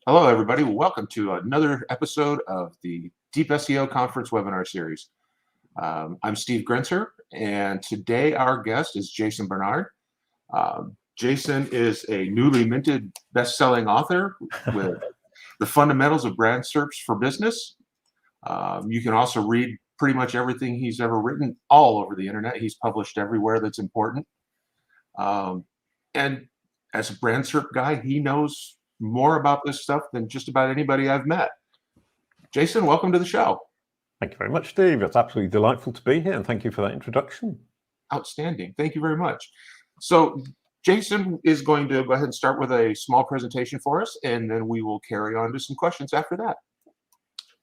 Hello, everybody. Welcome to another episode of the DeepSEO Conference webinar series. I'm Steve Grenser, and today our guest is Jason Barnard. Jason is a newly minted best-selling author with The Fundamentals of Brand Serps for Business. You can also read pretty much everything he's ever written all over the internet. He's published everywhere that's important. And as a Brand Serp guy, he knows more about this stuff than just about anybody I've met. Jason, welcome to the show. Thank you very much, Steve. It's absolutely delightful to be here, and thank you for that introduction. Outstanding. Thank you very much. So Jason is going to go ahead and start with a small presentation for us, and then we will carry on to some questions after that.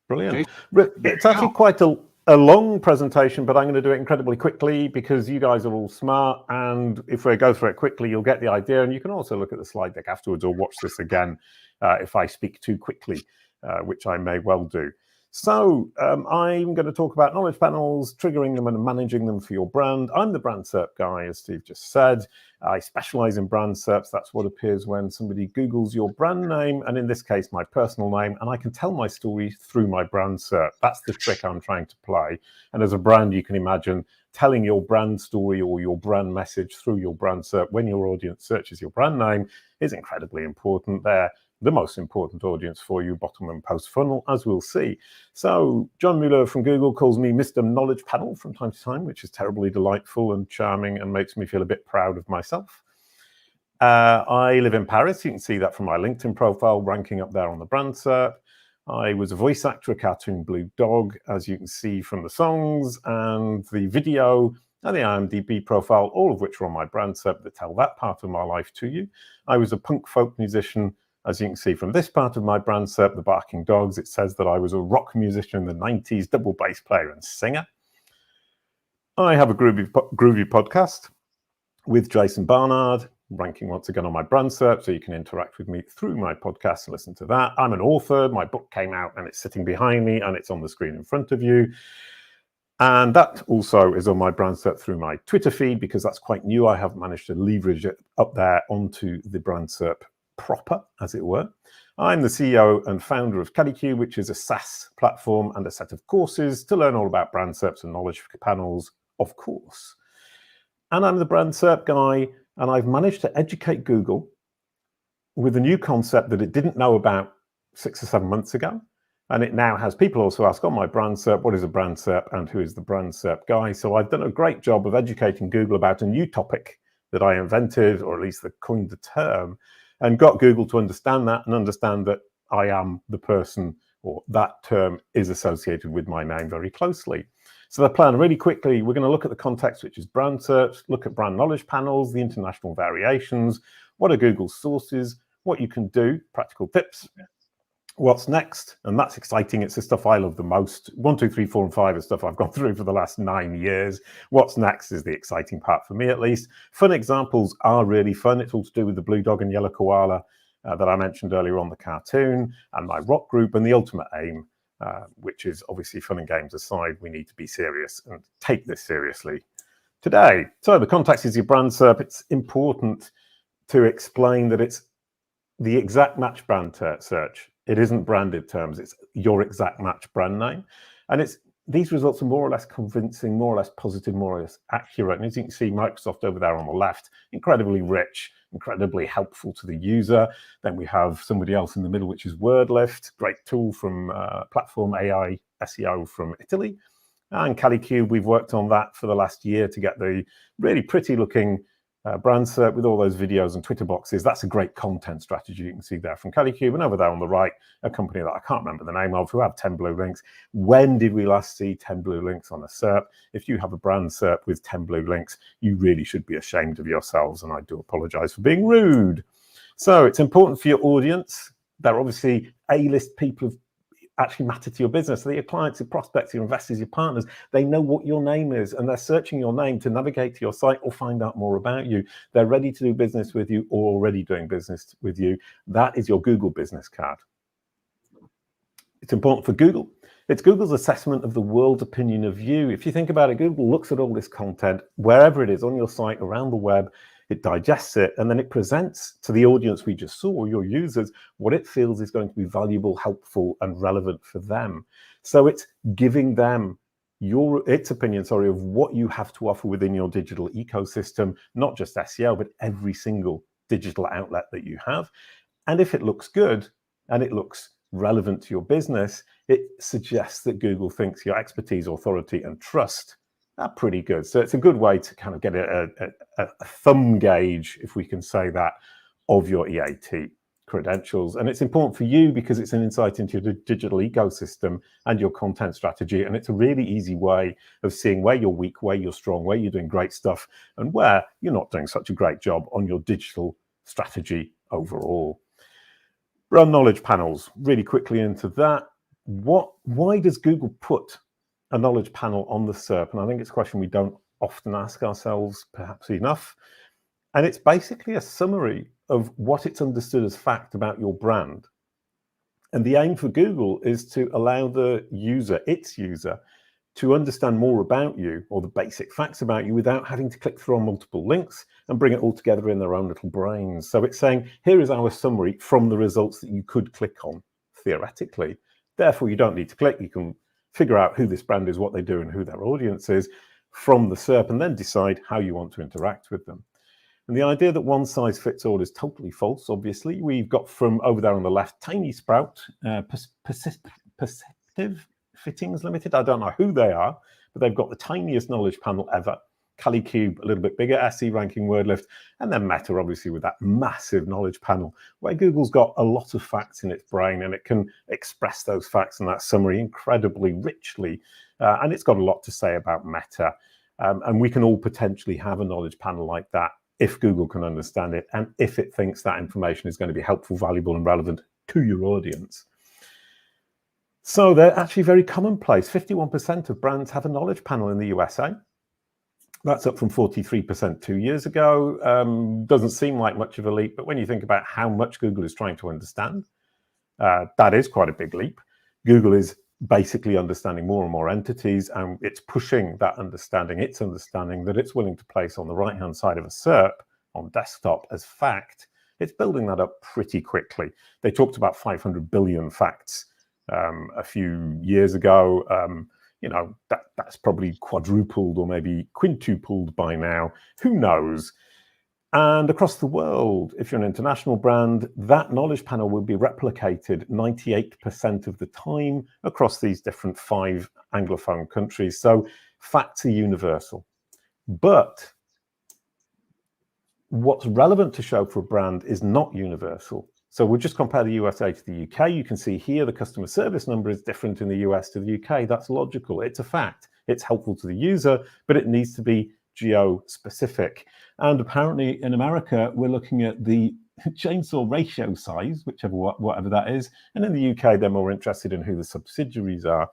Brilliant. Jason, it's actually quite a long presentation, but I'm going to do it incredibly quickly because you guys are all smart, and if we go through it quickly, you'll get the idea, and you can also look at the slide deck afterwards or watch this again if I speak too quickly, which I may well do. So I'm going to talk about knowledge panels, triggering them and managing them for your brand. I'm the Brand Serp guy, as Steve just said. I specialize in Brand Serps. That's what appears when somebody Googles your brand name, and in this case, my personal name, and I can tell my story through my Brand Serp. That's the trick I'm trying to play. And as a brand, you can imagine telling your brand story or your brand message through your Brand Serp when your audience searches your brand name is incredibly important there. The most important audience for you, bottom and post funnel, as we'll see. So John Mueller from Google calls me Mr. Knowledge Panel from time to time, which is terribly delightful and charming and makes me feel a bit proud of myself. I live in Paris. You can see that from my LinkedIn profile, ranking up there on the Brand Serp. I was a voice actor, a cartoon blue dog, as you can see from the songs and the video and the IMDb profile, all of which are on my Brand Serp that tell that part of my life to you. I was a punk folk musician. As you can see from this part of my Brand Serp, the Barking Dogs, it says that I was a rock musician in the 90s, double bass player and singer. I have a groovy podcast with Jason Barnard, ranking once again on my Brand Serp, so you can interact with me through my podcast and listen to that. I'm an author. My book came out and it's sitting behind me and it's on the screen in front of you. And that also is on my Brand Serp through my Twitter feed because that's quite new. I haven't managed to leverage it up there onto the Brand Serp proper, as it were. I'm the CEO and founder of CaliQ, which is a SaaS platform and a set of courses to learn all about Brand Serps and knowledge panels, of course. And I'm the Brand Serp guy, and I've managed to educate Google with a new concept that it didn't know about 6 or 7 months ago. And it now has people also ask on my Brand Serp, what is a Brand Serp and who is the Brand Serp guy? So I've done a great job of educating Google about a new topic that I invented, or at least that coined the term, and got Google to understand that and understand that I am the person, or that term is associated with my name very closely. So the plan really quickly, we're going to look at the context, which is Brand Serps, look at brand knowledge panels, the international variations, what are Google's sources, what you can do, practical tips, what's next, and that's exciting. It's the stuff I love the most. 1, 2, 3, 4, and 5 is stuff I've gone through for the last 9 years. What's next is the exciting part for me, at least. Fun examples are really fun. It's all to do with the blue dog and yellow koala that I mentioned earlier on, the cartoon, and my rock group, and the ultimate aim, which is obviously fun and games aside, we need to be serious and take this seriously today. So the context is your Brand Serp. It's important to explain that it's the exact match brand search. It isn't branded terms, it's your exact match brand name. And these results are more or less convincing, more or less positive, more or less accurate. And as you can see, Microsoft over there on the left, incredibly rich, incredibly helpful to the user. Then we have somebody else in the middle, which is WordLift, great tool from platform AI SEO from Italy. And CaliQ, we've worked on that for the last year to get the really pretty looking Brand Serp with all those videos and Twitter boxes. That's a great content strategy you can see there from CaliQ. And over there on the right, a company that I can't remember the name of, who have 10 blue links. When did we last see 10 blue links on a SERP? If you have a Brand Serp with 10 blue links, you really should be ashamed of yourselves. And I do apologize for being rude. So it's important for your audience. They're obviously A-list people who actually matter to your business. So your clients, your prospects, your investors, your partners, they know what your name is and they're searching your name to navigate to your site or find out more about you. They're ready to do business with you or already doing business with you. That is your Google business card. It's important for Google. It's Google's assessment of the world's opinion of you. If you think about it, Google looks at all this content, wherever it is, on your site, around the web. it digests it, and then it presents to the audience we just saw, your users, what it feels is going to be valuable, helpful, and relevant for them. So it's giving them its opinion, of what you have to offer within your digital ecosystem, not just SEO, but every single digital outlet that you have. And if it looks good and it looks relevant to your business, it suggests that Google thinks your expertise, authority, and trust are pretty good. So it's a good way to kind of get a thumb gauge, if we can say that, of your EAT credentials. And it's important for you because it's an insight into your digital ecosystem and your content strategy. And it's a really easy way of seeing where you're weak, where you're strong, where you're doing great stuff, and where you're not doing such a great job on your digital strategy overall. Run knowledge panels, really quickly into that. Why does Google put a knowledge panel on the SERP? And I think it's a question we don't often ask ourselves, perhaps enough. And it's basically a summary of what it's understood as fact about your brand. And the aim for Google is to allow the user, its user, to understand more about you, or the basic facts about you, without having to click through on multiple links and bring it all together in their own little brains. So it's saying, here is our summary from the results that you could click on, theoretically. Therefore, you don't need to click. You can figure out who this brand is, what they do, and who their audience is from the SERP, and then decide how you want to interact with them. And the idea that one size fits all is totally false, obviously. We've got from over there on the left, Tiny Sprout, Perceptive Fittings Limited. I don't know who they are, but they've got the tiniest knowledge panel ever. CaliQ, a little bit bigger, SE ranking word lift, and then Meta, obviously, with that massive knowledge panel, where Google's got a lot of facts in its brain, and it can express those facts in that summary incredibly richly. And it's got a lot to say about Meta. And we can all potentially have a knowledge panel like that if Google can understand it, and if it thinks that information is going to be helpful, valuable, and relevant to your audience. So they're actually very commonplace. 51% of brands have a knowledge panel in the USA. That's up from 43% 2 years ago. Doesn't seem like much of a leap, but when you think about how much Google is trying to understand, that is quite a big leap. Google is basically understanding more and more entities, and it's pushing that understanding, its understanding that it's willing to place on the right-hand side of a SERP on desktop as fact. It's building that up pretty quickly. They talked about 500 billion facts a few years ago. That's probably quadrupled or maybe quintupled by now. Who knows? And across the world, if you're an international brand, that knowledge panel will be replicated 98% of the time across these different 5 Anglophone countries. So facts are universal. But what's relevant to show for a brand is not universal. So we'll just compare the USA to the UK. You can see here the customer service number is different in the US to the UK. That's logical. It's a fact. It's helpful to the user, but it needs to be geo-specific. And apparently in America, we're looking at the chainsaw ratio size, whatever that is. And in the UK, they're more interested in who the subsidiaries are.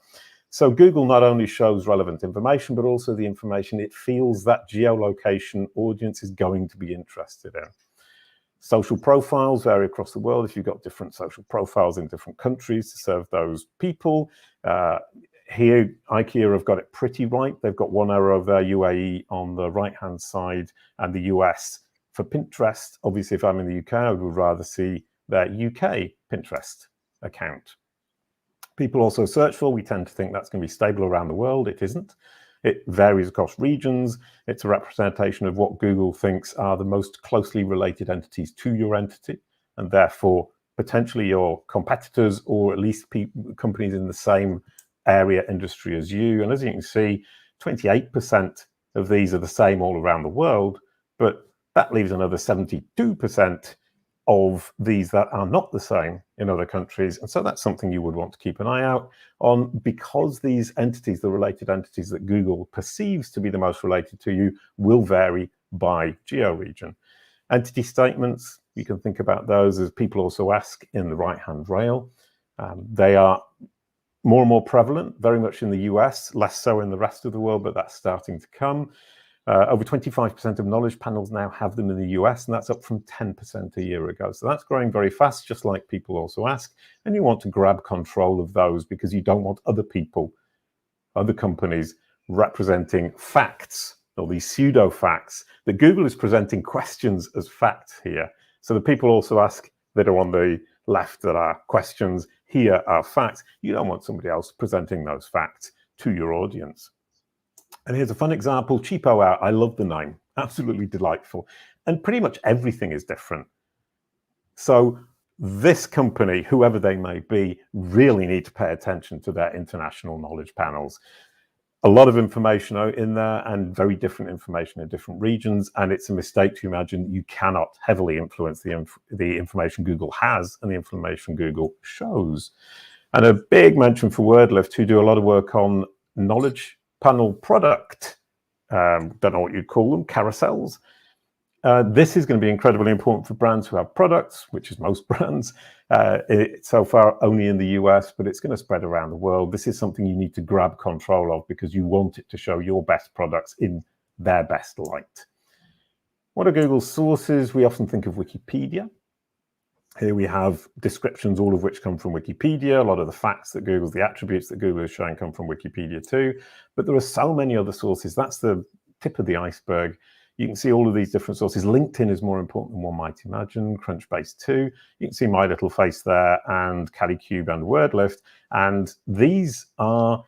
So Google not only shows relevant information, but also the information it feels that geolocation audience is going to be interested in. Social profiles vary across the world. If you've got different social profiles in different countries to serve those people, here, IKEA have got it pretty right. They've got one arrow of their UAE on the right-hand side and the US for Pinterest. Obviously, if I'm in the UK, I would rather see their UK Pinterest account. People also search for, we tend to think that's going to be stable around the world. It isn't. It varies across regions. It's a representation of what Google thinks are the most closely related entities to your entity, and therefore potentially your competitors, or at least companies in the same area industry as you. And as you can see, 28% of these are the same all around the world, but that leaves another 72% of these that are not the same in other countries. And so that's something you would want to keep an eye out on, because these entities, the related entities that Google perceives to be the most related to you, will vary by geo-region. Entity statements, you can think about those as people also ask in the right-hand rail. They are more and more prevalent, very much in the US, less so in the rest of the world, but that's starting to come. Over 25% of knowledge panels now have them in the US, and that's up from 10% a year ago. So that's growing very fast, just like people also ask. And you want to grab control of those because you don't want other people, other companies representing facts or these pseudo facts, that Google is presenting questions as facts here. So the people also ask that are on the left that are questions, here are facts. You don't want somebody else presenting those facts to your audience. And here's a fun example, Cheapo Out. I love the name, absolutely delightful. And pretty much everything is different. So this company, whoever they may be, really need to pay attention to their international knowledge panels. A lot of information out in there and very different information in different regions. And it's a mistake to imagine you cannot heavily influence the information Google has and the information Google shows. And a big mention for WordLift, who do a lot of work on knowledge panel product, don't know what you'd call them, carousels. This is going to be incredibly important for brands who have products, which is most brands, so far only in the US, but it's going to spread around the world. This is something you need to grab control of because you want it to show your best products in their best light. What are Google's sources? We often think of Wikipedia. Here we have descriptions, all of which come from Wikipedia. A lot of the facts that Google's, the attributes that Google is showing come from Wikipedia too. But there are so many other sources. That's the tip of the iceberg. You can see all of these different sources. LinkedIn is more important than one might imagine, Crunchbase too. You can see my little face there and CaliQ and WordLift. And these are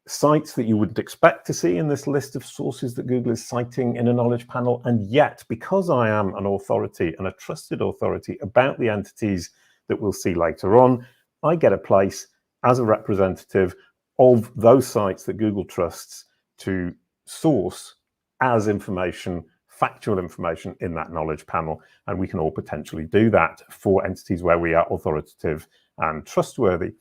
sites that you wouldn't expect to see in this list of sources that Google is citing in a knowledge panel. And yet, because I am an authority and a trusted authority about the entities that we'll see later on, I get a place as a representative of those sites that Google trusts to source as information, factual information in that knowledge panel. And we can all potentially do that for entities where we are authoritative and trustworthy.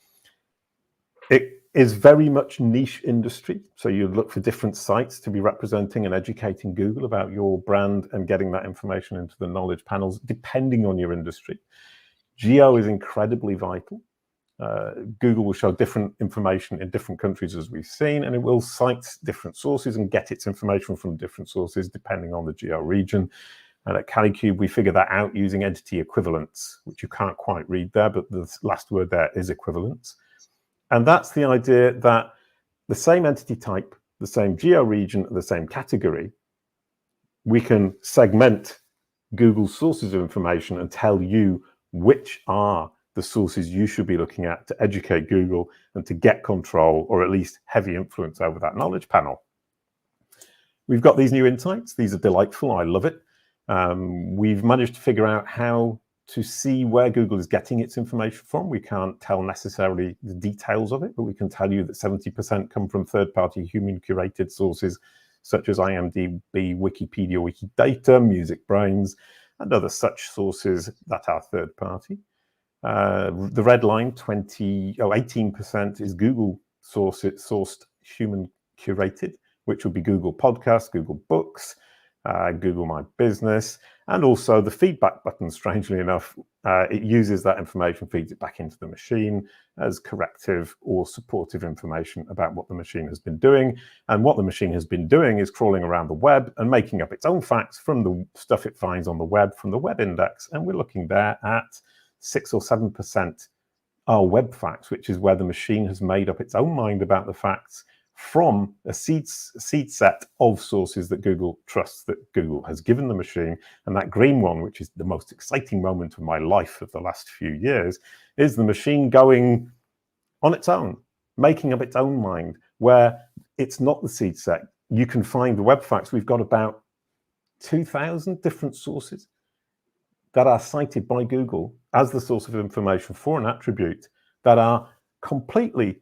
It is very much niche industry. So you look for different sites to be representing and educating Google about your brand and getting that information into the knowledge panels, depending on your industry. Geo is incredibly vital. Google will show different information in different countries, as we've seen, and it will cite different sources and get its information from different sources, depending on the geo region. And at CaliQ, we figure that out using entity equivalents, which you can't quite read there, but the last word there is equivalence. And that's the idea that the same entity type, the same geo region, the same category, we can segment Google's sources of information and tell you which are the sources you should be looking at to educate Google and to get control or at least heavy influence over that knowledge panel. We've got these new insights. These are delightful. I love it. We've managed to figure out how to see where Google is getting its information from. We can't tell necessarily the details of it, but we can tell you that 70% come from third-party human-curated sources such as IMDb, Wikipedia, Wikidata, MusicBrainz, and other such sources that are third-party. The red line, 18% is Google sourced human curated, which would be Google Podcasts, Google Books, Google My Business, and also the feedback button, strangely enough. It uses that information, feeds it back into the machine as corrective or supportive information about what the machine has been doing. And what the machine has been doing is crawling around the web and making up its own facts from the stuff it finds on the web, from the web index. And we're looking there at 6 or 7% are web facts, which is where the machine has made up its own mind about the facts from a seed set of sources that Google trusts, that Google has given the machine. And that green one, which is the most exciting moment of my life of the last few years, is the machine going on its own, making up its own mind, where it's not the seed set. You can find the web facts. We've got about 2,000 different sources that are cited by Google as the source of information for an attribute that are completely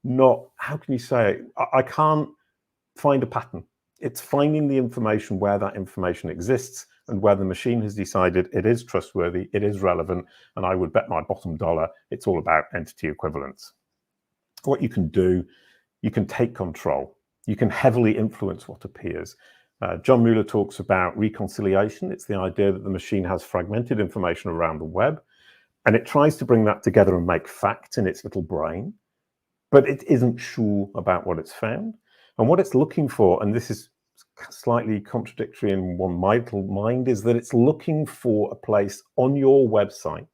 not, how can you say it? I can't find a pattern. It's finding the information where that information exists and where the machine has decided it is trustworthy, it is relevant, and I would bet my bottom dollar it's all about entity equivalence. What you can do, you can take control. You can heavily influence what appears. John Mueller talks about reconciliation. It's the idea that the machine has fragmented information around the web, and it tries to bring that together and make fact in its little brain, but it isn't sure about what it's found. And what it's looking for, and this is slightly contradictory in my little mind, is that it's looking for a place on your website,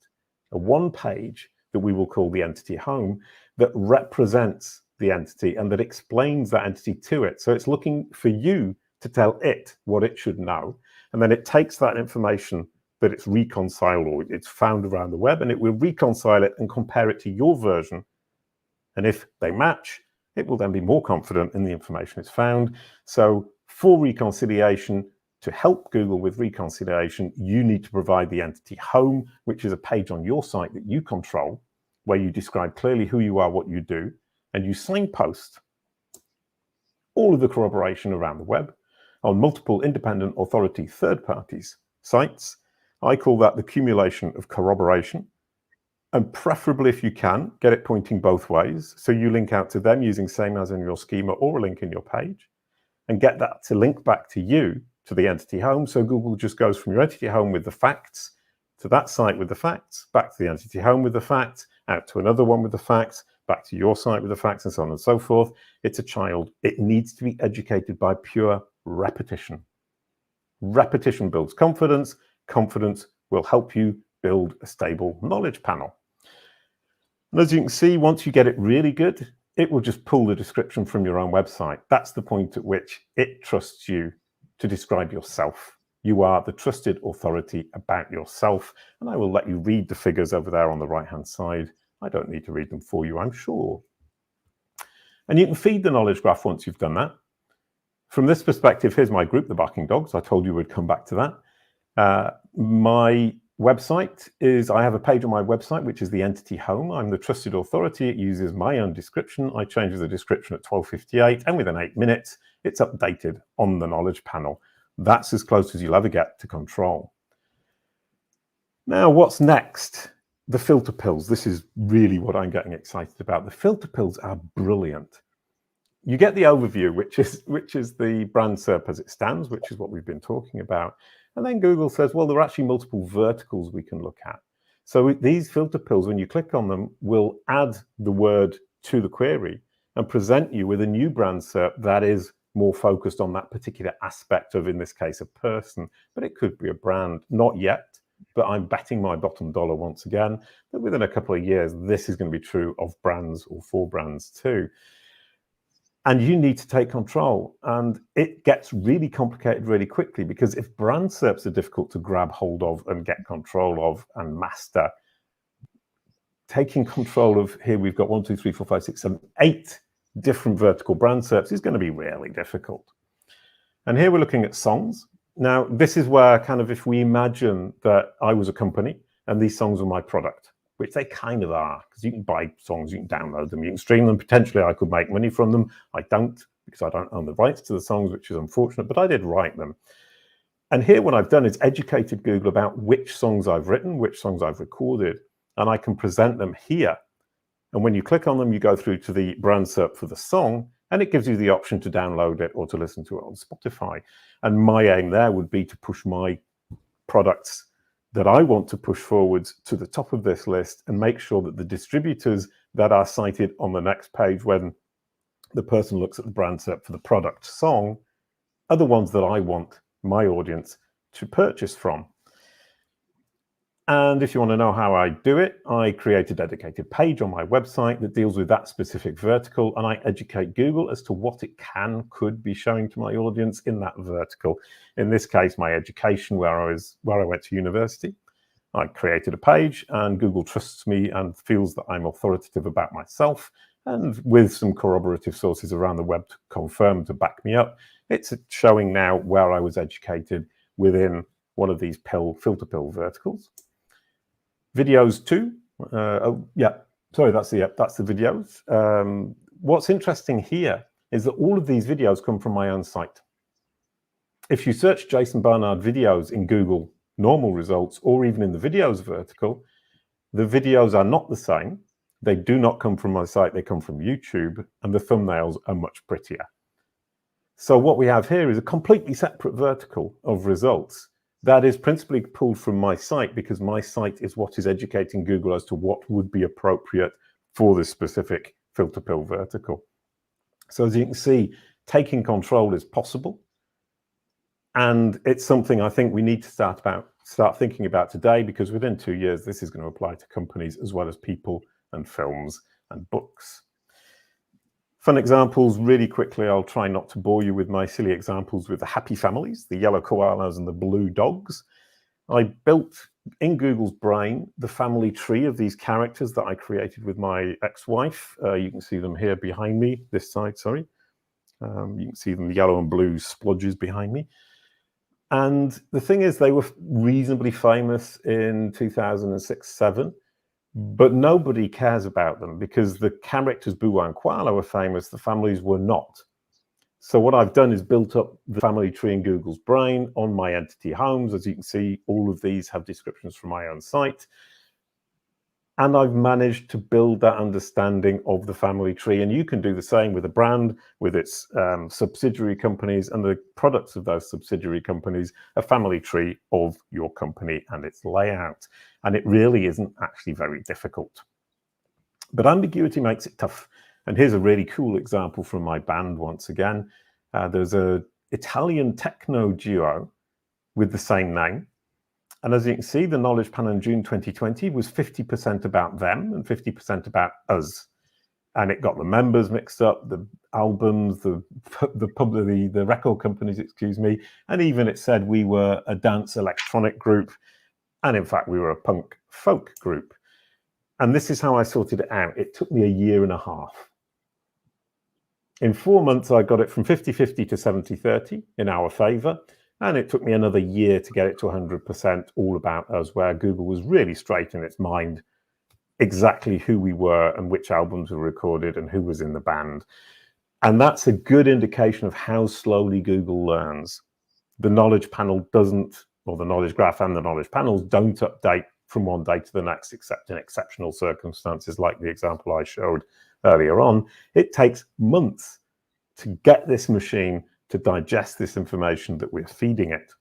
a one page that we will call the entity home, that represents the entity and that explains that entity to it. So it's looking for you to tell it what it should know. And then it takes that information that it's reconciled or it's found around the web, and it will reconcile it and compare it to your version. And if they match, it will then be more confident in the information it's found. So for reconciliation, to help Google with reconciliation, you need to provide the entity home, which is a page on your site that you control, where you describe clearly who you are, what you do, and you signpost all of the corroboration around the web on multiple independent authority third parties sites. I call that the accumulation of corroboration. And preferably, if you can, get it pointing both ways. So you link out to them using same as in your schema or a link in your page, and get that to link back to you, to the entity home. So Google just goes from your entity home with the facts to that site with the facts, back to the entity home with the facts, out to another one with the facts, back to your site with the facts, and so on and so forth. It's a child. It needs to be educated by pure repetition. Repetition builds confidence. Confidence will help you build a stable knowledge panel. And as you can see, once you get it really good, it will just pull the description from your own website. That's the point at which it trusts you to describe yourself. You are the trusted authority about yourself. And I will let you read the figures over there on the right-hand side. I don't need to read them for you, I'm sure. And you can feed the knowledge graph once you've done that. From this perspective, here's my group, the Barking Dogs. I told you we'd come back to that. My website is, I have a page on my website, which is the entity home. I'm the trusted authority. It uses my own description. I change the description at 12:58, and within 8 minutes, it's updated on the knowledge panel. That's as close as you'll ever get to control. Now, what's next? The filter pills. This is really what I'm getting excited about. The filter pills are brilliant. You get the overview, which is the brand SERP as it stands, which is what we've been talking about. And then Google says, well, there are actually multiple verticals we can look at. So these filter pills, when you click on them, will add the word to the query and present you with a new brand SERP that is more focused on that particular aspect of, in this case, a person, but it could be a brand. Not yet, but I'm betting my bottom dollar once again that within a couple of years, this is going to be true of brands or for brands too. And you need to take control. And it gets really complicated really quickly, because if brand SERPs are difficult to grab hold of and get control of and master, taking control of, here we've got 1, 2, 3, 4, 5, 6, 7, 8 different vertical brand SERPs is going to be really difficult. And here we're looking at songs. Now, this is where kind of, if we imagine that I was a company and these songs were my product, which they kind of are, because you can buy songs, you can download them, you can stream them. Potentially, I could make money from them. I don't, because I don't own the rights to the songs, which is unfortunate, but I did write them. And here what I've done is educated Google about which songs I've written, which songs I've recorded, and I can present them here. And when you click on them, you go through to the brand SERP for the song, and it gives you the option to download it or to listen to it on Spotify. And my aim there would be to push my products that I want to push forwards to the top of this list and make sure that the distributors that are cited on the next page when the person looks at the brand SERP for the product song are the ones that I want my audience to purchase from. And if you want to know how I do it, I create a dedicated page on my website that deals with that specific vertical, and I educate Google as to what it could be showing to my audience in that vertical. In this case, my education, where I went to university. I created a page, and Google trusts me and feels that I'm authoritative about myself, and with some corroborative sources around the web to confirm, to back me up, it's showing now where I was educated within one of these filter pill verticals. Videos too. That's the videos. What's interesting here is that all of these videos come from my own site. If you search Jason Barnard videos in Google normal results, or even in the videos vertical, the videos are not the same. They do not come from my site, they come from YouTube, and the thumbnails are much prettier. So what we have here is a completely separate vertical of results that is principally pulled from my site, because my site is what is educating Google as to what would be appropriate for this specific filter pill vertical. So as you can see, taking control is possible. And it's something I think we need to start thinking about today, because within 2 years, this is going to apply to companies as well as people and films and books. Fun examples, really quickly. I'll try not to bore you with my silly examples with the happy families, the yellow koalas and the blue dogs. I built in Google's brain the family tree of these characters that I created with my ex-wife. You can see them here behind me, this side, sorry. You can see them, the yellow and blue splodges behind me. And the thing is, they were reasonably famous in 2006-07. But nobody cares about them because the characters Bua and Koala were famous, the families were not. So what I've done is built up the family tree in Google's brain on my entity homes. As you can see, all of these have descriptions from my own site. And I've managed to build that understanding of the family tree. And you can do the same with a brand, with its subsidiary companies and the products of those subsidiary companies, a family tree of your company and its layout. And it really isn't actually very difficult. But ambiguity makes it tough. And here's a really cool example from my band once again. There's an Italian techno duo with the same name. And as you can see, the knowledge panel in June 2020 was 50% about them and 50% about us. And it got the members mixed up, the albums, the record companies, excuse me. And even it said we were a dance electronic group. And in fact, we were a punk folk group. And this is how I sorted it out. It took me a year and a half. In 4 months, I got it from 50-50 to 70-30 in our favor. And it took me another year to get it to 100% all about us, where Google was really straight in its mind exactly who we were and which albums were recorded and who was in the band. And that's a good indication of how slowly Google learns. The knowledge panel doesn't, or the knowledge graph and the knowledge panels don't update from one day to the next, except in exceptional circumstances like the example I showed earlier on. It takes months to get this machine to digest this information that we're feeding it.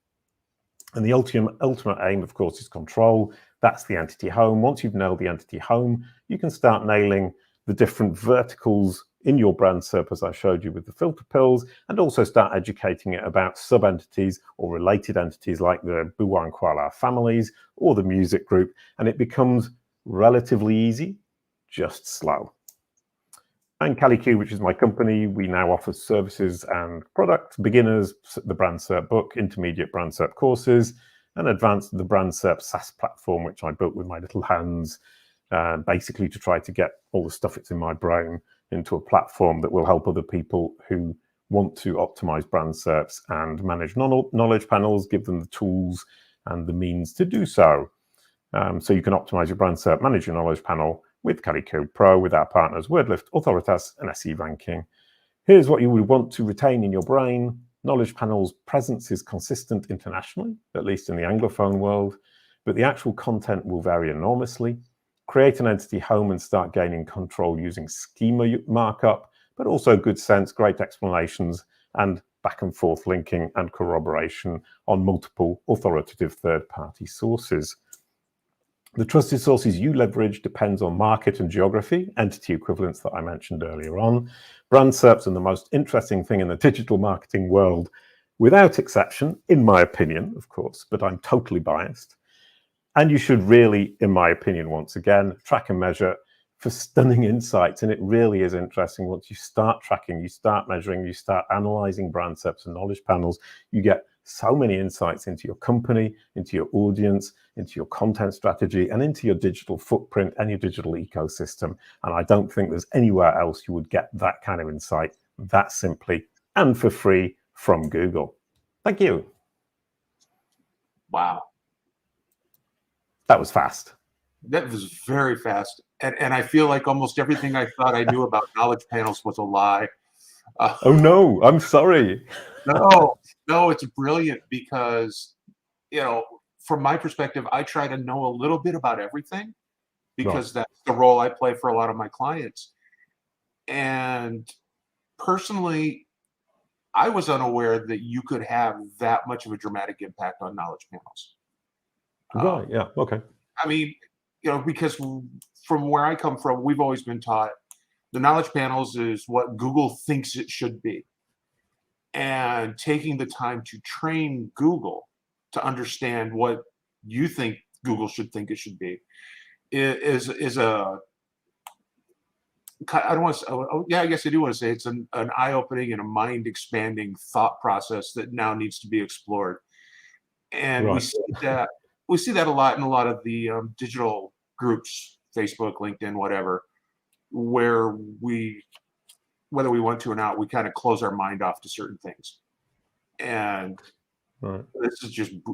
And the ultimate aim, of course, is control. That's the entity home. Once you've nailed the entity home, you can start nailing the different verticals in your brand SERP, as I showed you with the filter pills, and also start educating it about sub-entities or related entities like the Bua and Koala families or the music group, and it becomes relatively easy, just slow. And CaliQ, which is my company, we now offer services and products, beginners, the Brand Serp book, intermediate Brand Serp courses, and advanced, the Brand Serp SaaS platform, which I built with my little hands, basically to try to get all the stuff that's in my brain into a platform that will help other people who want to optimize brand SERPs and manage knowledge panels, give them the tools and the means to do so. So you can optimize your brand SERP, manage your knowledge panel with CaliQ Pro, with our partners WordLift, Authoritas, and SE Ranking. Here's what you would want to retain in your brain. Knowledge panel's presence is consistent internationally, at least in the Anglophone world, but the actual content will vary enormously. Create an entity home and start gaining control using schema markup, but also good sense, great explanations, and back and forth linking and corroboration on multiple authoritative third-party sources. The trusted sources you leverage depends on market and geography, entity equivalents that I mentioned earlier on. Brand SERPs are the most interesting thing in the digital marketing world, without exception, in my opinion, of course, but I'm totally biased. And you should really, in my opinion, once again, track and measure for stunning insights. And it really is interesting. Once you start tracking, you start measuring, you start analyzing brand SERPs and knowledge panels, you get so many insights into your company, into your audience, into your content strategy, and into your digital footprint and your digital ecosystem. And I don't think there's anywhere else you would get that kind of insight that simply and for free from Google. Thank you. Wow. That was fast. That was very fast. And I feel like almost everything I thought I knew about knowledge panels was a lie. Oh, no, I'm sorry. No, it's brilliant because, from my perspective, I try to know a little bit about everything because that's the role I play for a lot of my clients. And personally, I was unaware that you could have that much of a dramatic impact on knowledge panels. Right, yeah, okay. I mean, because from where I come from, we've always been taught the knowledge panels is what Google thinks it should be. And taking the time to train Google to understand what you think Google should think it should be is I don't want to. Yeah, I guess I do want to say it's an eye-opening and a mind-expanding thought process that now needs to be explored. And Right. we see that a lot in a lot of the digital groups, Facebook, LinkedIn, whatever, where whether we want to or not, we kind of close our mind off to certain things. And right.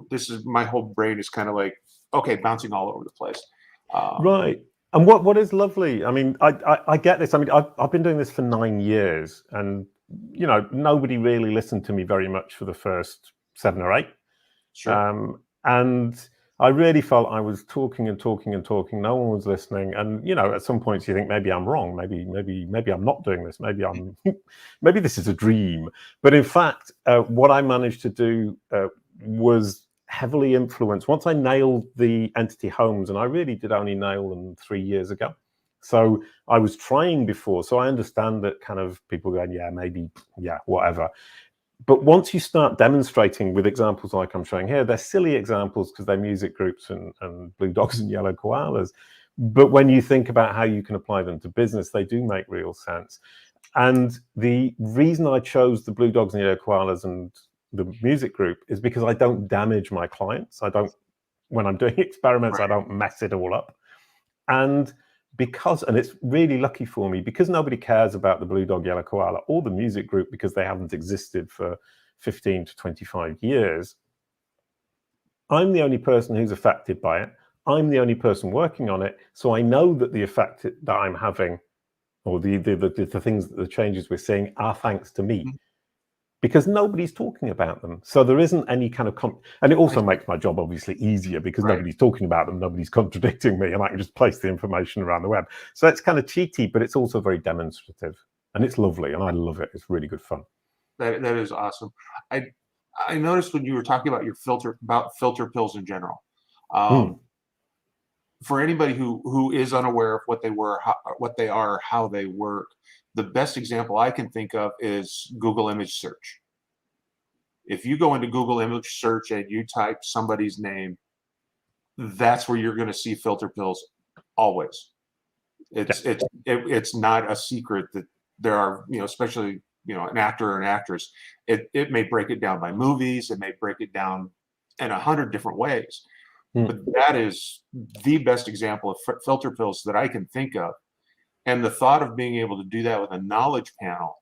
this is my whole brain is kind of like, okay, bouncing all over the place. Right. And what is lovely, I mean, I get this. I mean, I've been doing this for 9 years, and nobody really listened to me very much for the first 7 or 8. Sure. And I really felt I was talking and talking and talking. No one was listening. And at some points you think maybe I'm wrong. Maybe I'm not doing this. Maybe this is a dream. But in fact, what I managed to do was heavily influenced. Once I nailed the entity homes, and I really did only nail them 3 years ago. So I was trying before. So I understand that kind of people going, yeah, maybe, yeah, whatever. But once you start demonstrating with examples like I'm showing here, they're silly examples because they're music groups and blue dogs and yellow koalas. But when you think about how you can apply them to business, they do make real sense. And the reason I chose the blue dogs and yellow koalas and the music group is because I don't damage my clients. When I'm doing experiments, right. I don't mess it all up. And it's really lucky for me, because nobody cares about the blue dog, yellow koala or the music group because they haven't existed for 15 to 25 years. I'm the only person who's affected by it. I'm the only person working on it. So I know that the effect that I'm having, or the things, the changes we're seeing, are thanks to me. Because nobody's talking about them. So there isn't any kind of and it also makes my job obviously easier because right. Nobody's talking about them, nobody's contradicting me, and I can just place the information around the web. So it's kind of cheaty, but it's also very demonstrative, and it's lovely, and I love it. It's really good fun. That is awesome. I noticed when you were talking about filter pills in general. For anybody who is unaware of what they are, how they work, the best example I can think of is Google image search. If you go into Google image search and you type somebody's name, that's where you're going to see filter pills always. It's not a secret that there are, especially, an actor or an actress, it may break it down by movies, it may break it down in 100 different ways. But that is the best example of filter pills that I can think of. And the thought of being able to do that with a knowledge panel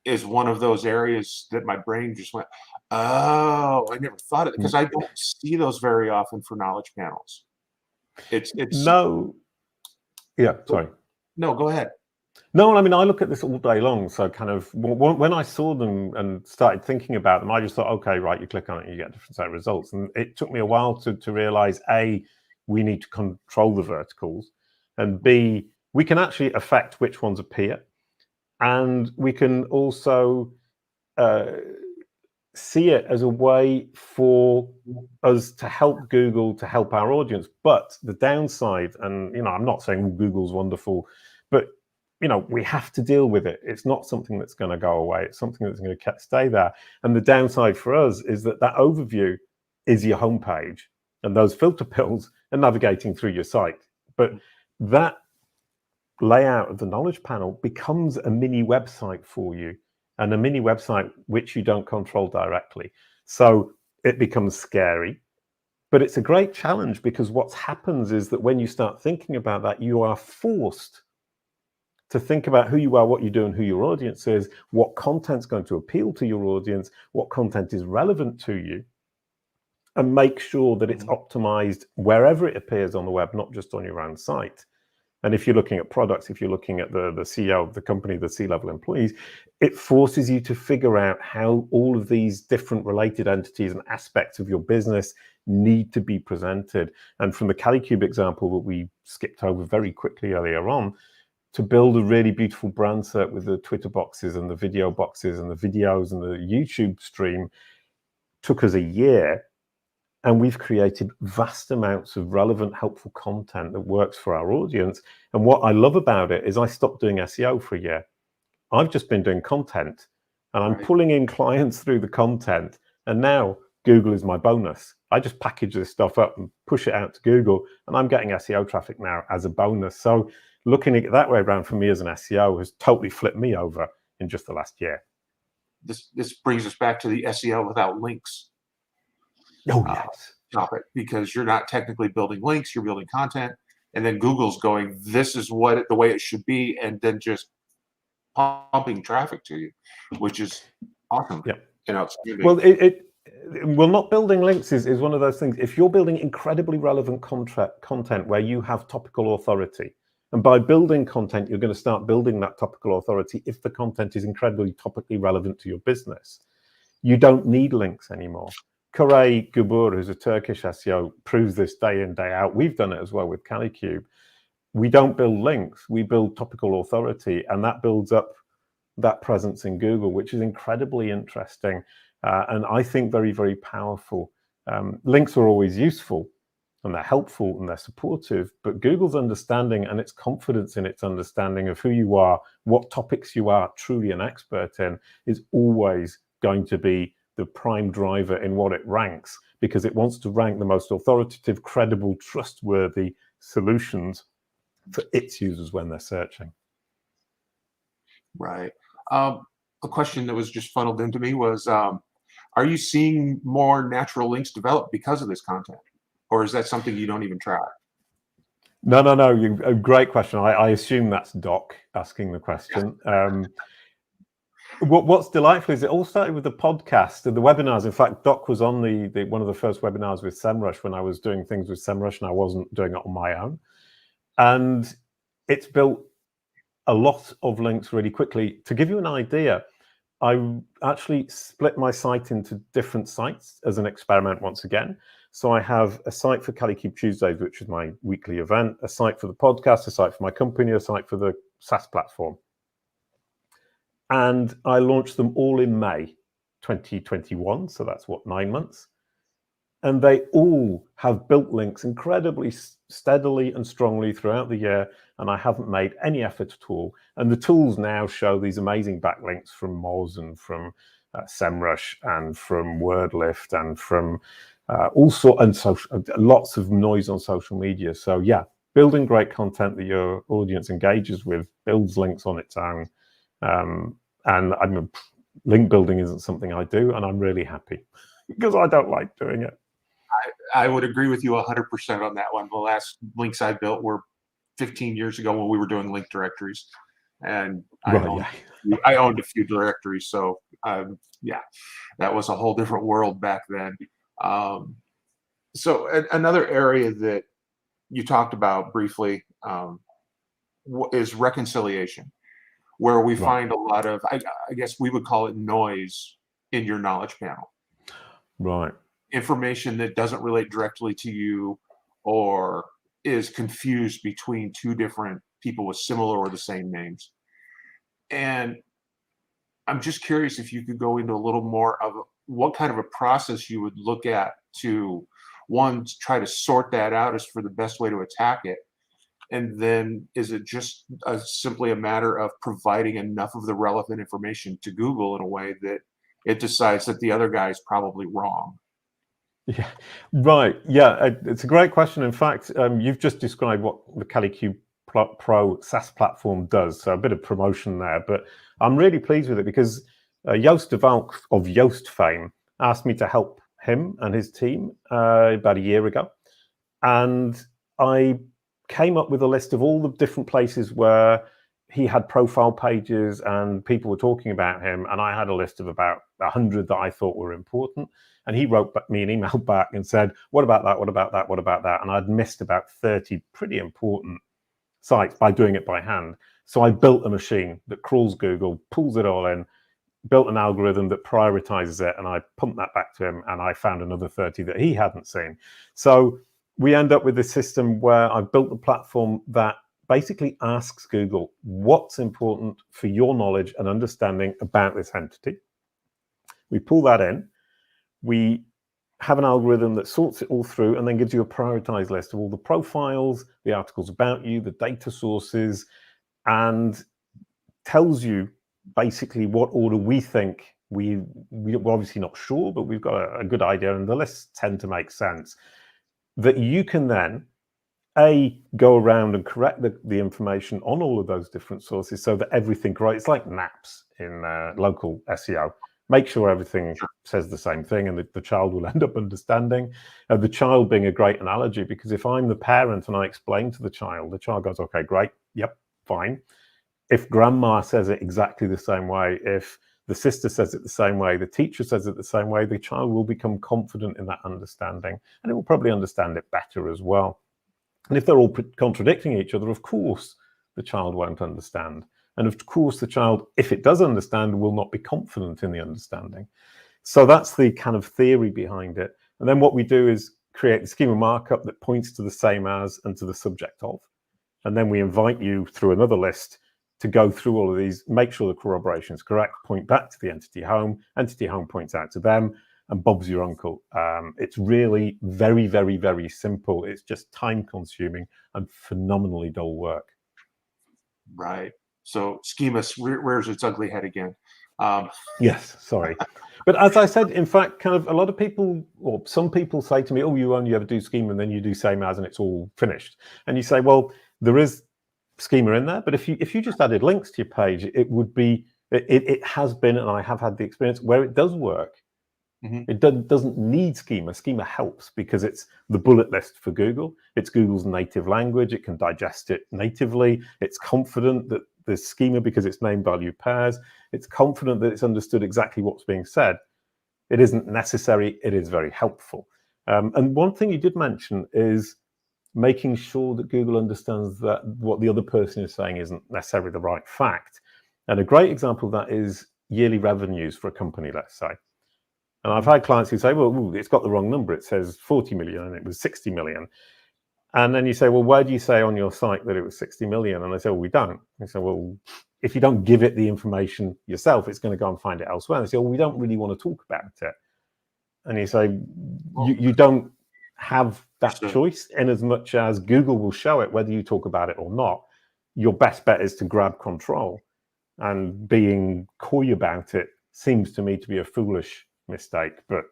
is one of those areas that my brain just went, oh, I never thought of it, because I don't see those very often for knowledge panels. No. Yeah, sorry. No, go ahead. No, I mean, I look at this all day long. So kind of when I saw them and started thinking about them, I just thought, okay, right, you click on it, you get a different set of results. And it took me a while to realize, A, we need to control the verticals, and B, we can actually affect which ones appear. And we can also see it as a way for us to help Google, to help our audience. But the downside, and I'm not saying Google's wonderful, but we have to deal with it. It's not something that's going to go away. It's something that's going to stay there. And the downside for us is that overview is your homepage, and those filter pills are navigating through your site. But that layout of the knowledge panel becomes a mini website for you, and a mini website which you don't control directly. So it becomes scary, but it's a great challenge, because what happens is that when you start thinking about that, you are forced to think about who you are, what you do, and who your audience is, what content's going to appeal to your audience, what content is relevant to you, and make sure that it's optimized wherever it appears on the web, not just on your own site. And if you're looking at products, if you're looking at the CEO of the company, the C-level employees, it forces you to figure out how all of these different related entities and aspects of your business need to be presented. And from the CaliQ example that we skipped over very quickly earlier on, to build a really beautiful brand Serp with the Twitter boxes and the video boxes and the videos and the YouTube stream took us a year. And we've created vast amounts of relevant, helpful content that works for our audience. And what I love about it is I stopped doing SEO for a year. I've just been doing content, and I'm pulling in clients through the content. And now Google is my bonus. I just package this stuff up and push it out to Google, and I'm getting SEO traffic now as a bonus. So looking at it that way around for me as an SEO has totally flipped me over in just the last year. This brings us back to the SEO without links. Oh, yes. Topic, because you're not technically building links, you're building content, and then Google's going, this is what the way it should be, and then just pumping traffic to you, which is awesome. Yeah. Well, well, not building links is one of those things. If you're building incredibly relevant content where you have topical authority, and by building content, you're going to start building that topical authority if the content is incredibly topically relevant to your business. You don't need links anymore. Koray Gubur, who's a Turkish SEO, proves this day in, day out. We've done it as well with CaliQ. We don't build links, we build topical authority, and that builds up that presence in Google, which is incredibly interesting and I think very, very powerful. Links are always useful, and they're helpful and they're supportive, but Google's understanding and its confidence in its understanding of who you are, what topics you are truly an expert in, is always going to be the prime driver in what it ranks, because it wants to rank the most authoritative, credible, trustworthy solutions for its users when they're searching. Right. A question that was just funneled into me was, are you seeing more natural links develop because of this content? Or is that something you don't even try? No. A great question. I assume that's Doc asking the question. What's delightful is it all started with the podcast and the webinars. In fact, Doc was on the one of the first webinars with SEMrush when I was doing things with SEMrush and I wasn't doing it on my own. And it's built a lot of links really quickly. To give you an idea, I actually split my site into different sites as an experiment once again. So I have a site for CaliQ Tuesdays, which is my weekly event, a site for the podcast, a site for my company, a site for the SaaS platform. And I launched them all in May 2021. So that's 9 months. And they all have built links incredibly steadily and strongly throughout the year. And I haven't made any effort at all. And the tools now show these amazing backlinks from Moz and from SEMrush and from WordLift and from lots of noise on social media. So yeah, building great content that your audience engages with builds links on its own. And link building isn't something I do, and I'm really happy because I don't like doing it. I would agree with you 100% on that one. The last links I built were 15 years ago when we were doing link directories, and I owned a few directories. So yeah, that was a whole different world back then. So another area that you talked about briefly is reconciliation, where we find a lot of, I guess we would call it noise in your knowledge panel. Right. Information that doesn't relate directly to you or is confused between two different people with similar or the same names. And I'm just curious if you could go into a little more of what kind of a process you would look at to, one, try to sort that out as for the best way to attack it. And then is it just simply a matter of providing enough of the relevant information to Google in a way that it decides that the other guy is probably wrong? Yeah, right. Yeah, it's a great question. In fact, you've just described what the CaliQ Pro SaaS platform does. So a bit of promotion there, but I'm really pleased with it because Joost de Valk of Joost fame asked me to help him and his team about a year ago. And I came up with a list of all the different places where he had profile pages and people were talking about him. And I had a list of about 100 that I thought were important. And he wrote me an email back and said, what about that? What about that? What about that? And I'd missed about 30 pretty important sites by doing it by hand. So I built a machine that crawls Google, pulls it all in, built an algorithm that prioritizes it, and I pumped that back to him, and I found another 30 that he hadn't seen. So we end up with this system where I've built the platform that basically asks Google what's important for your knowledge and understanding about this entity. We pull that in. We have an algorithm that sorts it all through and then gives you a prioritized list of all the profiles, the articles about you, the data sources, and tells you basically what order we think. We're obviously not sure, but we've got a good idea, and the lists tend to make sense, that you can then go around and correct the information on all of those different sources so that everything, right? It's like maps in local SEO. Make sure everything says the same thing and the child will end up understanding. The child being a great analogy, because if I'm the parent and I explain to the child goes, okay, great, yep, fine. If grandma says it exactly the same way, if the sister says it the same way, the teacher says it the same way, the child will become confident in that understanding, and it will probably understand it better as well. And if they're all contradicting each other, of course, the child won't understand. And of course, the child, if it does understand, will not be confident in the understanding. So that's the kind of theory behind it. And then what we do is create the schema markup that points to the same as and to the subject of. And then we invite you through another list to go through all of these, make sure the corroboration is correct, point back to the entity home points out to them, and Bob's your uncle. It's really very, very, very simple. It's just time consuming and phenomenally dull work. Right. So schema rears its ugly head again. Yes, sorry. But as I said, in fact, kind of a lot of people, or some people say to me, oh, you only ever do schema and then you do same as and it's all finished. And you say, well, there is schema in there, but if you just added links to your page, it would be, it has been, and I have had the experience where it does work. Mm-hmm. It doesn't need schema. Schema helps because it's the bullet list for Google. It's Google's native language. It can digest it natively. It's confident that there's schema because it's name value pairs. It's confident that it's understood exactly what's being said. It isn't necessary. It is very helpful. And one thing you did mention is making sure that Google understands that what the other person is saying isn't necessarily the right fact. And a great example of that is yearly revenues for a company, let's say. And I've had clients who say, well, ooh, it's got the wrong number. It says 40 million and it was 60 million. And then you say, well, why do you say on your site that it was 60 million? And they say, well, we don't. And say, well, if you don't give it the information yourself, it's going to go and find it elsewhere. And they say, well, we don't really want to talk about it. And you say, you don't have that choice in as much as Google will show it, whether you talk about it or not. Your best bet is to grab control. And being coy about it seems to me to be a foolish mistake, but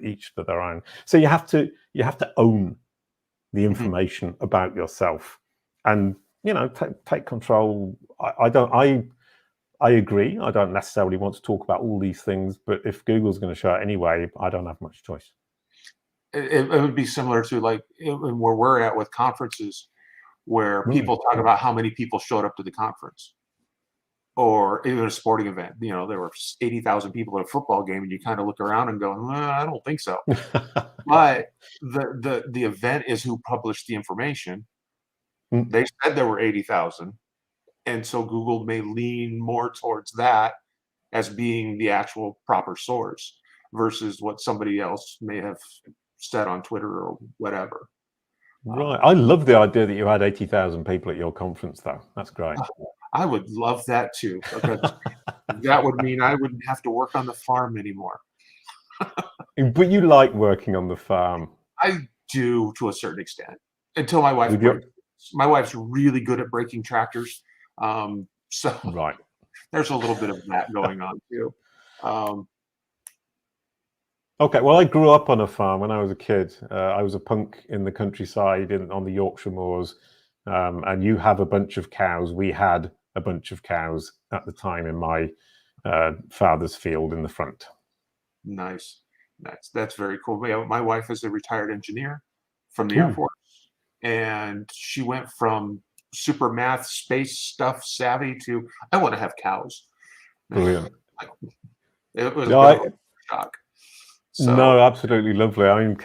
each to their own. So you have to own the information about yourself, and take control. I agree. I don't necessarily want to talk about all these things, but if Google's going to show it anyway, I don't have much choice. It would be similar to like where we're at with conferences, where people talk about how many people showed up to the conference. Or even a sporting event, there were 80,000 people at a football game, and you kind of look around and go, I don't think so. But the event is who published the information. They said there were 80,000, and so Google may lean more towards that as being the actual proper source versus what somebody else may have said on Twitter or whatever. Right. I love the idea that you had 80,000 people at your conference, though. That's great. I would love that too, because that would mean I wouldn't have to work on the farm anymore. But you like working on the farm. I do, to a certain extent, until my wife breaks. My wife's really good at breaking tractors. So right. There's a little bit of that going on too. Okay, well, I grew up on a farm when I was a kid. I was a punk in the countryside on the Yorkshire moors. And you have a bunch of cows. We had a bunch of cows at the time in my father's field in the front. Nice. That's very cool. My wife is a retired engineer from the Air Force, and she went from super math, space stuff savvy to I want to have cows. Brilliant. It was a shock. So, no, absolutely lovely. I mean,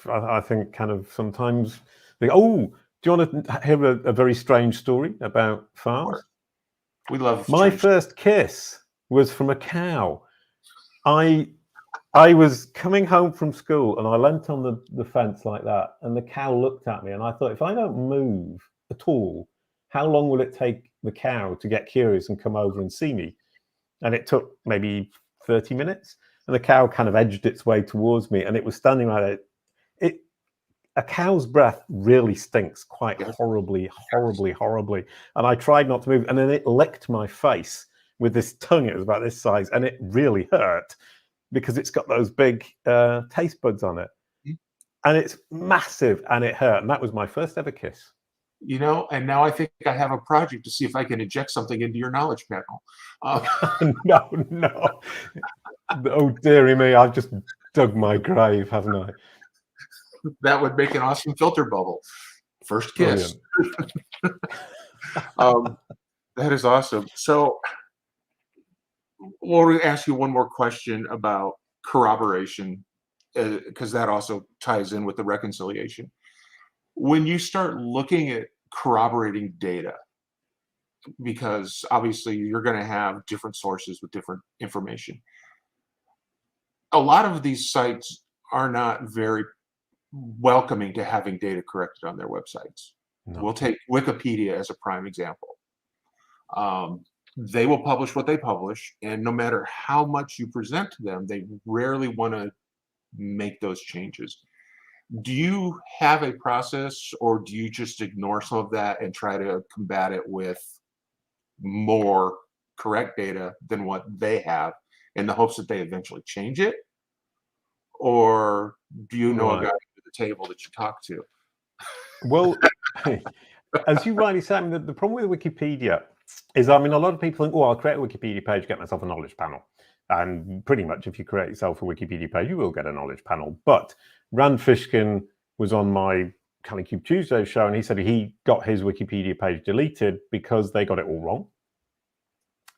I think sometimes they do you want to hear a very strange story about farms? We love my first kiss was from a cow. I was coming home from school and I leant on the fence like that, and the cow looked at me, and I thought, if I don't move at all, how long will it take the cow to get curious and come over and see me? And it took maybe 30 minutes, and the cow kind of edged its way towards me, and it was standing right there. A cow's breath really stinks quite horribly. And I tried not to move. And then it licked my face with this tongue. It was about this size. And it really hurt because it's got those big taste buds on it. And it's massive and it hurt. And that was my first ever kiss. and now I think I have a project to see if I can inject something into your knowledge panel. No. Oh, dearie me, I've just dug my grave, haven't I? That would make an awesome filter bubble. First kiss. That is awesome. So we'll ask you one more question about corroboration, because that also ties in with the reconciliation. When you start looking at corroborating data, because obviously you're going to have different sources with different information, a lot of these sites are not very welcoming to having data corrected on their websites. No. We'll take Wikipedia as a prime example. They will publish what they publish, and no matter how much you present to them, they rarely want to make those changes. Do you have a process, or do you just ignore some of that and try to combat it with more correct data than what they have in the hopes that they eventually change it? Or do you know a guy at the table that you talk to? Well, as you rightly said, the problem with Wikipedia is, a lot of people think, I'll create a Wikipedia page, get myself a knowledge panel. And pretty much if you create yourself a Wikipedia page, you will get a knowledge panel. But Rand Fishkin was on my CaliQ Tuesday show, and he said he got his Wikipedia page deleted because they got it all wrong.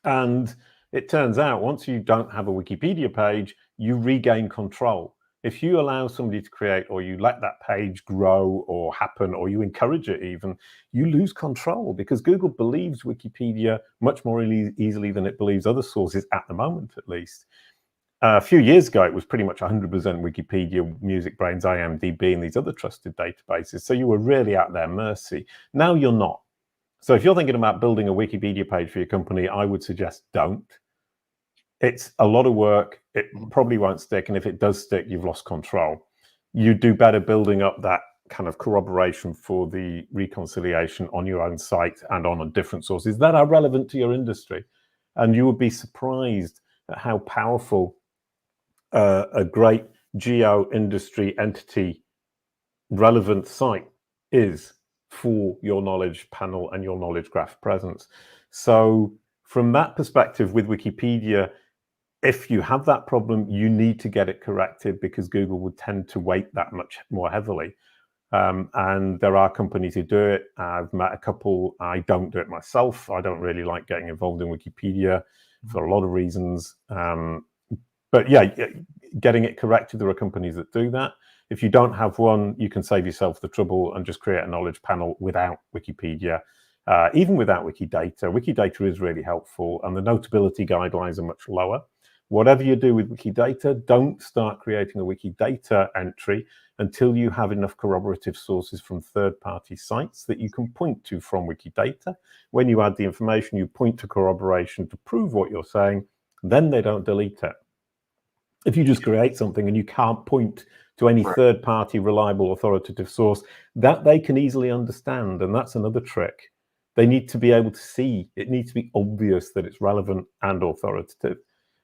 And it turns out once you don't have a Wikipedia page, you regain control. If you allow somebody to create, or you let that page grow or happen, or you encourage it even, you lose control, because Google believes Wikipedia much more easily than it believes other sources at the moment, at least. A few years ago, it was pretty much 100% Wikipedia, Music Brains, IMDb, and these other trusted databases. So you were really at their mercy. Now you're not. So if you're thinking about building a Wikipedia page for your company, I would suggest don't. It's a lot of work. It probably won't stick. And if it does stick, you've lost control. You do better building up that kind of corroboration for the reconciliation on your own site and on different sources that are relevant to your industry. And you would be surprised at how powerful a great geo-industry entity relevant site is for your knowledge panel and your knowledge graph presence. So from that perspective with Wikipedia, if you have that problem, you need to get it corrected, because Google would tend to weight that much more heavily. And there are companies who do it. I've met a couple. I don't do it myself. I don't really like getting involved in Wikipedia for a lot of reasons. But yeah, getting it corrected, there are companies that do that. If you don't have one, you can save yourself the trouble and just create a knowledge panel without Wikipedia. Even without Wikidata. Wikidata is really helpful, and the notability guidelines are much lower. Whatever you do with Wikidata, don't start creating a Wikidata entry until you have enough corroborative sources from third-party sites that you can point to from Wikidata. When you add the information, you point to corroboration to prove what you're saying, then they don't delete it. If you just create something and you can't point to any third-party reliable authoritative source that they can easily understand, and that's another trick. They need to be able to see. It needs to be obvious that it's relevant and authoritative.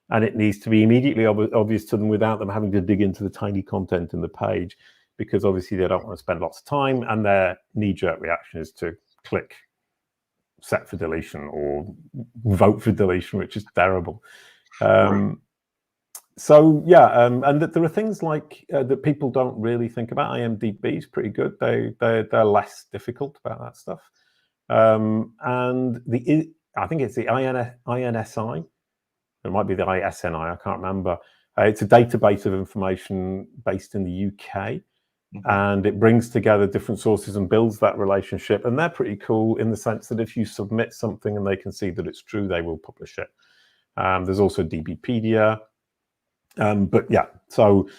And it needs to be immediately obvious to them without them having to dig into the tiny content in the page, because obviously they don't want to spend lots of time, and their knee-jerk reaction is to click set for deletion or vote for deletion, which is terrible. So yeah, and that there are things like that people don't really think about. IMDb is pretty good. They're less difficult about that stuff. And I think it's the INSI. It might be the ISNI. I can't remember. It's a database of information based in the UK, and it brings together different sources and builds that relationship. And they're pretty cool in the sense that if you submit something and they can see that it's true, they will publish it. There's also DBpedia. But yeah, so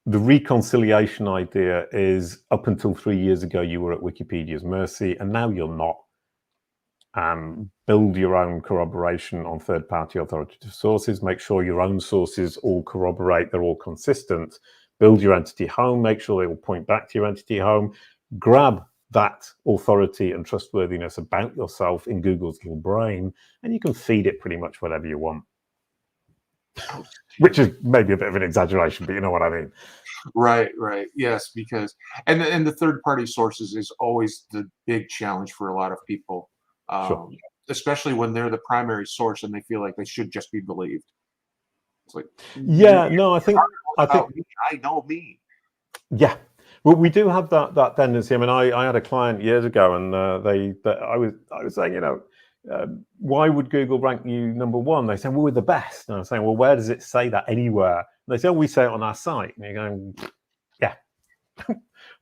the reconciliation idea is, up until 3 years ago, you were at Wikipedia's mercy, and now you're not. Build your own corroboration on third-party authoritative sources. Make sure your own sources all corroborate, they're all consistent. Build your entity home, make sure they will point back to your entity home. Grab that authority and trustworthiness about yourself in Google's little brain, and you can feed it pretty much whatever you want. Which is maybe a bit of an exaggeration, but you know what I mean. Right. Yes, because and the third-party sources is always the big challenge for a lot of people, Sure. especially when they're the primary source and they feel like they should just be believed. It's like, yeah, no, I think me, I know me. Yeah, well, we do have that tendency. I mean, I had a client years ago, and I was saying, why would Google rank you number one? They said, well, we're the best. And I was saying, well, where does it say that anywhere? And they said, oh, we say it on our site. And you're going, yeah,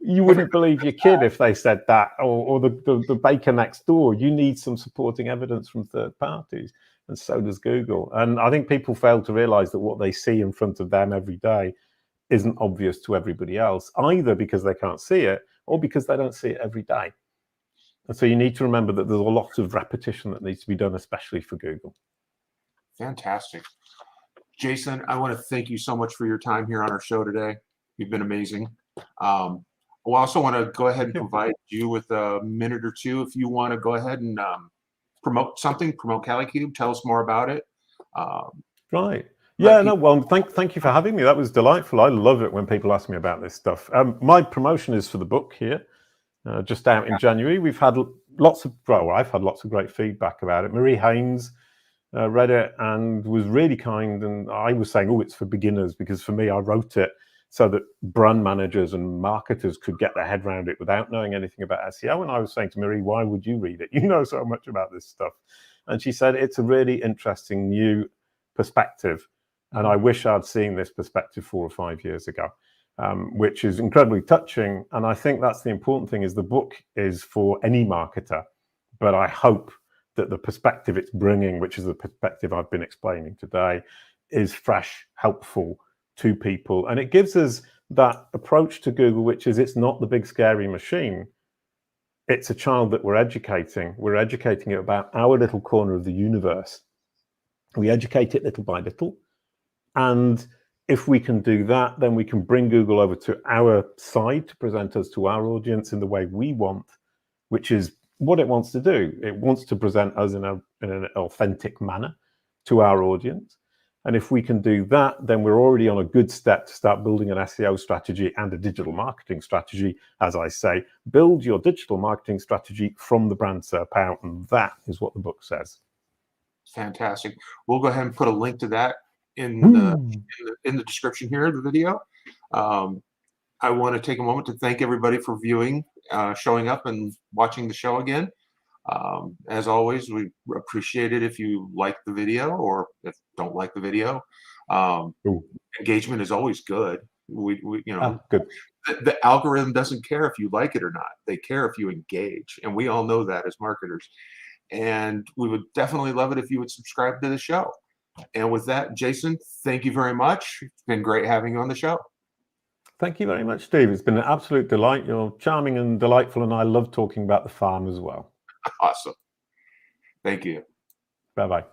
you wouldn't believe your kid if they said that, or the baker next door. You need some supporting evidence from third parties, and so does Google. And I think people fail to realize that what they see in front of them every day isn't obvious to everybody else, either because they can't see it or because they don't see it every day. And so you need to remember that there's a lot of repetition that needs to be done, especially for Google. Fantastic. Jason, I want to thank you so much for your time here on our show today. You've been amazing. I also want to go ahead and provide you with a minute or two if you want to go ahead and promote CaliQ, tell us more about it. Right. Yeah, no, well, thank you for having me. That was delightful. I love it when people ask me about this stuff. My promotion is for the book here, just out in January. I've had lots of great feedback about it. Marie Haynes read it and was really kind. And I was saying, oh, it's for beginners, because for me, I wrote it so that brand managers and marketers could get their head around it without knowing anything about SEO. And I was saying to Marie, why would you read it? You know so much about this stuff. And she said, it's a really interesting new perspective. And I wish I'd seen this perspective 4 or 5 years ago, which is incredibly touching. And I think that's the important thing, is the book is for any marketer. But I hope that the perspective it's bringing, which is the perspective I've been explaining today, is fresh, helpful to people. And it gives us that approach to Google, which is it's not the big scary machine. It's a child that we're educating. We're educating it about our little corner of the universe. We educate it little by little. And if we can do that, then we can bring Google over to our side to present us to our audience in the way we want, which is what it wants to do. It wants to present us in an authentic manner to our audience. And if we can do that, then we're already on a good step to start building an SEO strategy and a digital marketing strategy. As I say, build your digital marketing strategy from the Brand Serp out, and that is what the book says. Fantastic. We'll go ahead and put a link to that in the description here of the video. I want to take a moment to thank everybody for viewing, showing up and watching the show again. As always, we appreciate it if you like the video, or if you don't like the video. Engagement is always good. Good. The algorithm doesn't care if you like it or not. They care if you engage, and we all know that as marketers. And we would definitely love it if you would subscribe to the show. And with that, Jason, thank you very much. It's been great having you on the show. Thank you very much, Steve. It's been an absolute delight. You're charming and delightful, and I love talking about the farm as well. Awesome. Thank you. Bye-bye.